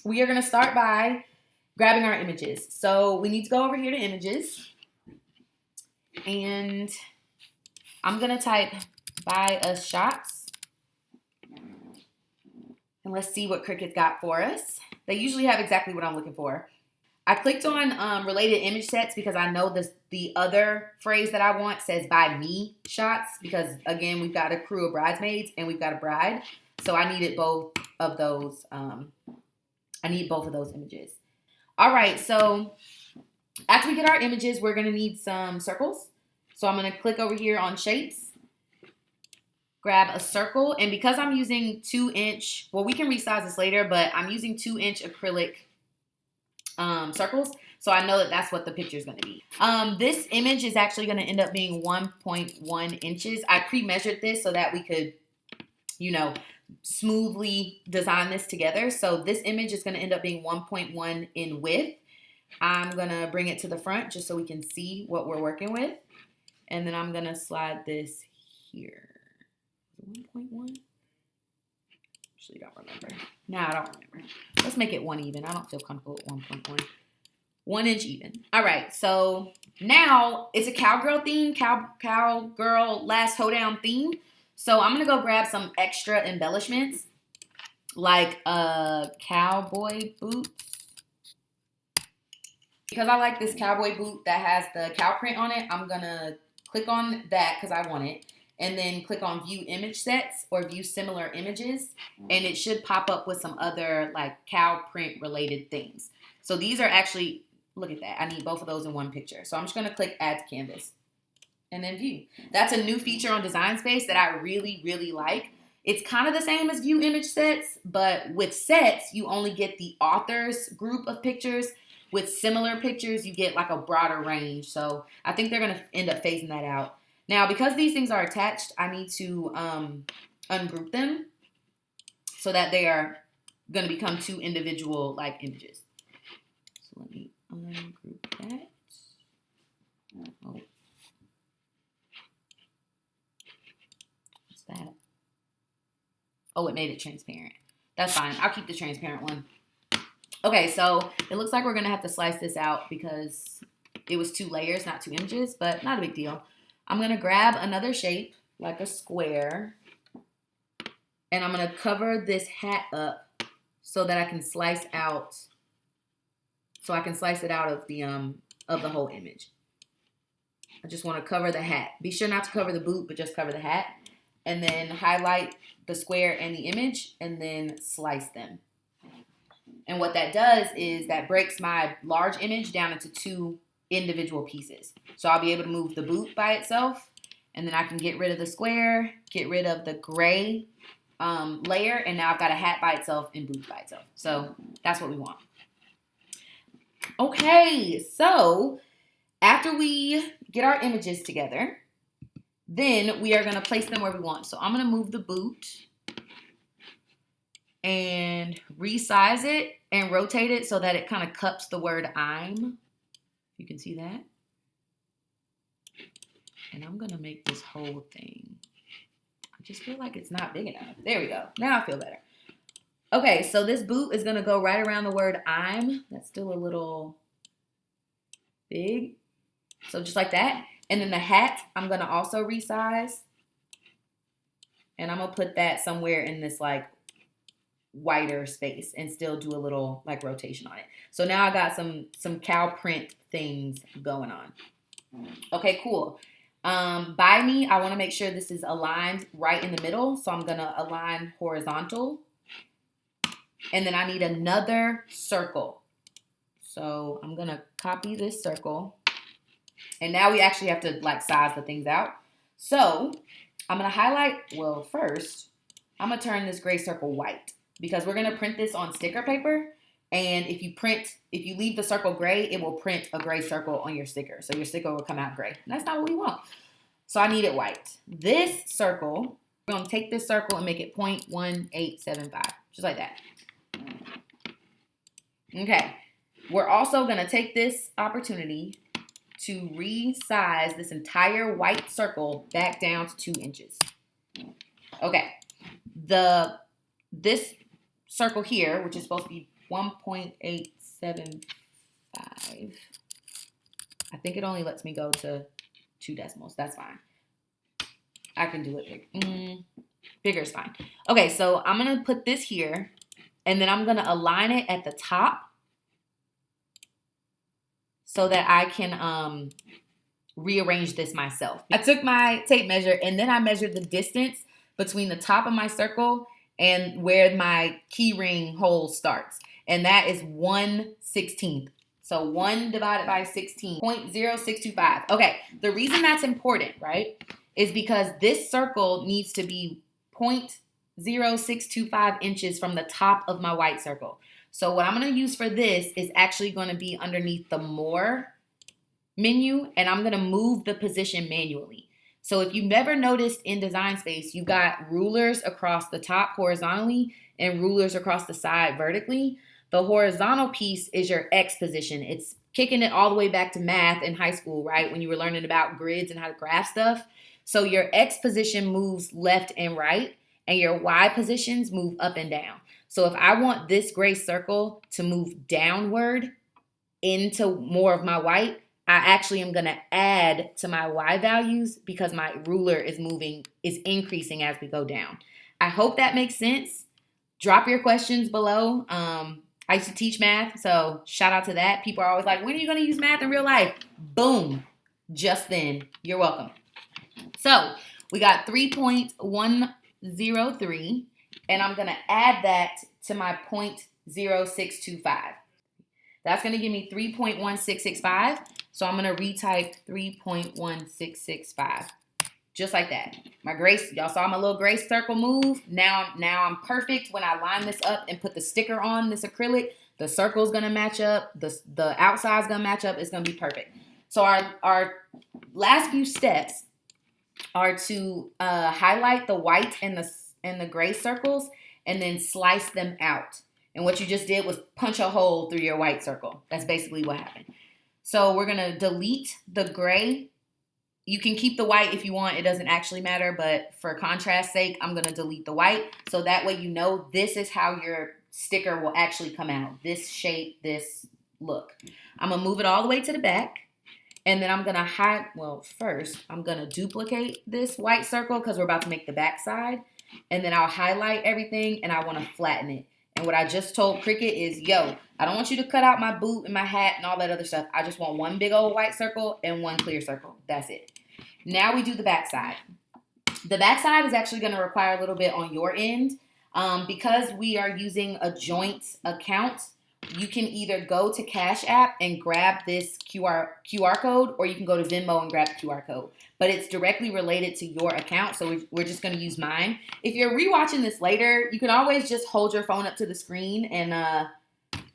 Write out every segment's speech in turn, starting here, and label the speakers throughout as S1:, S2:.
S1: we are going to start by grabbing our images. So we need to go over here to images. And I'm going to type buy us shots. And let's see what Cricut's got for us. They usually have exactly what I'm looking for. I clicked on related image sets because I know the other phrase that I want says buy me shots because, again, we've got a crew of bridesmaids and we've got a bride. So I needed both of those. I need both of those images. All right, so after we get our images, we're going to need some circles. So I'm going to click over here on shapes, grab a circle, and because I'm using 2-inch, well, we can resize this later, but I'm using 2-inch acrylic circles, so I know that that's what the picture is going to be. This image is actually going to end up being 1.1 inches. I pre-measured this so that we could, smoothly design this together. So this image is going to end up being 1.1 in width. I'm going to bring it to the front just so we can see what we're working with. And then I'm going to slide this here. 1.1? Actually, don't remember. No, I don't remember. Let's make it 1 even. I don't feel comfortable with 1.1. 1 inch even. All right, so now it's a cowgirl theme, cowgirl last hoedown theme. So I'm going to go grab some extra embellishments like cowboy boots. Because I like this cowboy boot that has the cow print on it, I'm going to click on that because I want it. And then click on view image sets or view similar images. And it should pop up with some other like cow print related things. So these are actually, look at that. I need both of those in one picture. So I'm just going to click add to canvas and then view. That's a new feature on Design Space that I really, really like. It's kind of the same as view image sets, but with sets, you only get the author's group of pictures. With similar pictures, you get like a broader range. So I think they're going to end up phasing that out. Now, because these things are attached, I need to ungroup them so that they are going to become 2 individual like images. So let me ungroup that. Oh. What's that? Oh, it made it transparent. That's fine. I'll keep the transparent one. Okay, so it looks like we're going to have to slice this out because it was 2 layers, not 2 images, but not a big deal. I'm going to grab another shape, like a square, and I'm going to cover this hat up so that I can slice out, it out of the whole image. I just want to cover the hat. Be sure not to cover the boot, but just cover the hat. And then highlight the square and the image, and then slice them. And what that does is that breaks my large image down into 2 individual pieces. So I'll be able to move the boot by itself, and then I can get rid of the square, get rid of the gray layer, and now I've got a hat by itself and boot by itself. So that's what we want. Okay, so after we get our images together, then we are going to place them where we want. So I'm going to move the boot and resize it and rotate it so that it kind of cups the word I'm. You can see that. And I'm going to make this whole thing. I just feel like it's not big enough. There we go. Now I feel better. Okay, so this boot is going to go right around the word I'm. That's still a little big. So just like that. And then the hat, I'm going to also resize. And I'm going to put that somewhere in this like wider space and still do a little like rotation on it. So now I got some cow print things going on. Okay, cool. By me, I want to make sure this is aligned right in the middle. So I'm going to align horizontal. And then I need another circle. So I'm going to copy this circle. And now we actually have to like size the things out. So I'm going to highlight, well, first, I'm going to turn this gray circle white because we're going to print this on sticker paper. And if you leave the circle gray, it will print a gray circle on your sticker. So your sticker will come out gray. And that's not what we want. So I need it white. This circle, we're going to take this circle and make it 0.1875, just like that. Okay. We're also going to take this opportunity to resize this entire white circle back down to 2 inches. Okay. This circle here, which is supposed to be 1.875. I think it only lets me go to 2 decimals. That's fine. I can do it big. Bigger is fine. Okay, so I'm going to put this here, and then I'm going to align it at the top so that I can rearrange this myself. I took my tape measure, and then I measured the distance between the top of my circle and where my key ring hole starts. And that is 1/16. So 1 divided by 16, 0.0625. Okay, the reason that's important, right, is because this circle needs to be 0.0625 inches from the top of my white circle. So what I'm going to use for this is actually going to be underneath the More menu, and I'm going to move the position manually. So if you've never noticed in Design Space, you've got rulers across the top horizontally and rulers across the side vertically. The horizontal piece is your X position. It's kicking it all the way back to math in high school, right? When you were learning about grids and how to graph stuff. So your X position moves left and right, and your Y positions move up and down. So if I want this gray circle to move downward into more of my white, I actually am going to add to my Y values because my ruler is increasing as we go down. I hope that makes sense. Drop your questions below. I used to teach math, so shout out to that. People are always like, when are you going to use math in real life? Boom. Just then. You're welcome. So we got 3.103, and I'm going to add that to my 0.0625. That's going to give me 3.1665. So I'm going to retype 3.1665. Just like that. My grace, y'all saw my little gray circle move. Now I'm perfect. When I line this up and put the sticker on this acrylic, the circle's going to match up. The outside's going to match up. It's going to be perfect. So our last few steps are to highlight the white and the gray circles and then slice them out. And what you just did was punch a hole through your white circle. That's basically what happened. So we're going to delete the gray. You can keep the white if you want. It doesn't actually matter. But for contrast's sake, I'm going to delete the white. So that way you know this is how your sticker will actually come out. This shape, this look. I'm going to move it all the way to the back. And then I'm going to first I'm going to duplicate this white circle because we're about to make the back side. And then I'll highlight everything and I want to flatten it. And what I just told Cricut is, yo, I don't want you to cut out my boot and my hat and all that other stuff. I just want one big old white circle and one clear circle. That's it. Now we do the back side. The back side is actually going to require a little bit on your end. Because we are using a joint account, you can either go to Cash App and grab this QR code, or you can go to Venmo and grab the QR code. But it's directly related to your account, so we're just going to use mine. If you're rewatching this later, you can always just hold your phone up to the screen and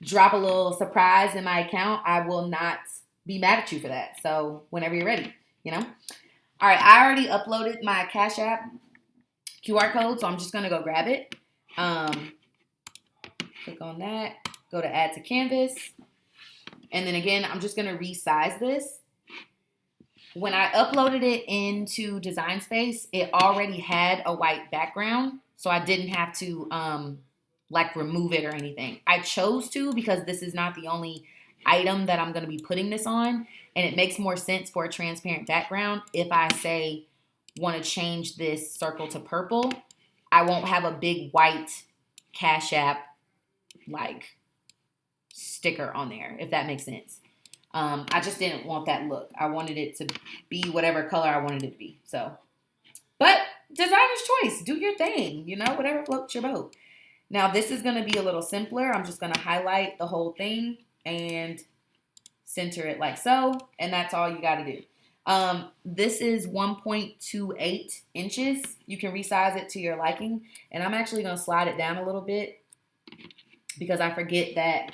S1: drop a little surprise in my account. I will not be mad at you for that. So whenever you're ready, you know. All right, I already uploaded my Cash App QR code, so I'm just going to go grab it. Click on that. Go to Add to Canvas. And then again, I'm just going to resize this. When I uploaded it into Design Space, it already had a white background. So I didn't have to remove it or anything. I chose to because this is not the only item that I'm going to be putting this on. And it makes more sense for a transparent background. If I say want to change this circle to purple, I won't have a big white Cash App sticker on there, if that makes sense. I just didn't want that look. I wanted it to be whatever color I wanted it to be. So, but designer's choice. Do your thing, whatever floats your boat. Now, this is going to be a little simpler. I'm just going to highlight the whole thing and center it like so. And that's all you got to do. This is 1.28 inches. You can resize it to your liking. And I'm actually going to slide it down a little bit because I forget that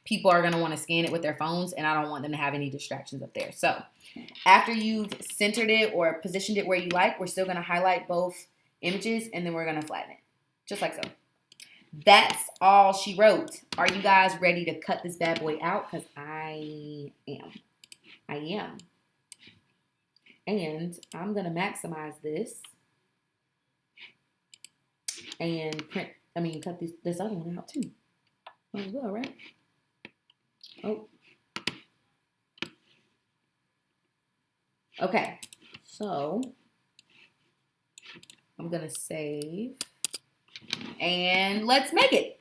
S1: people are going to want to scan it with their phones, and I don't want them to have any distractions up there. So after you've centered it or positioned it where you like, we're still going to highlight both images, and then we're going to flatten it, just like so. That's all she wrote. Are you guys ready to cut this bad boy out? Because I am. And I'm going to maximize this and print I mean, cut this other one out too. Might as well, right? Oh. Okay, so I'm gonna save and let's make it.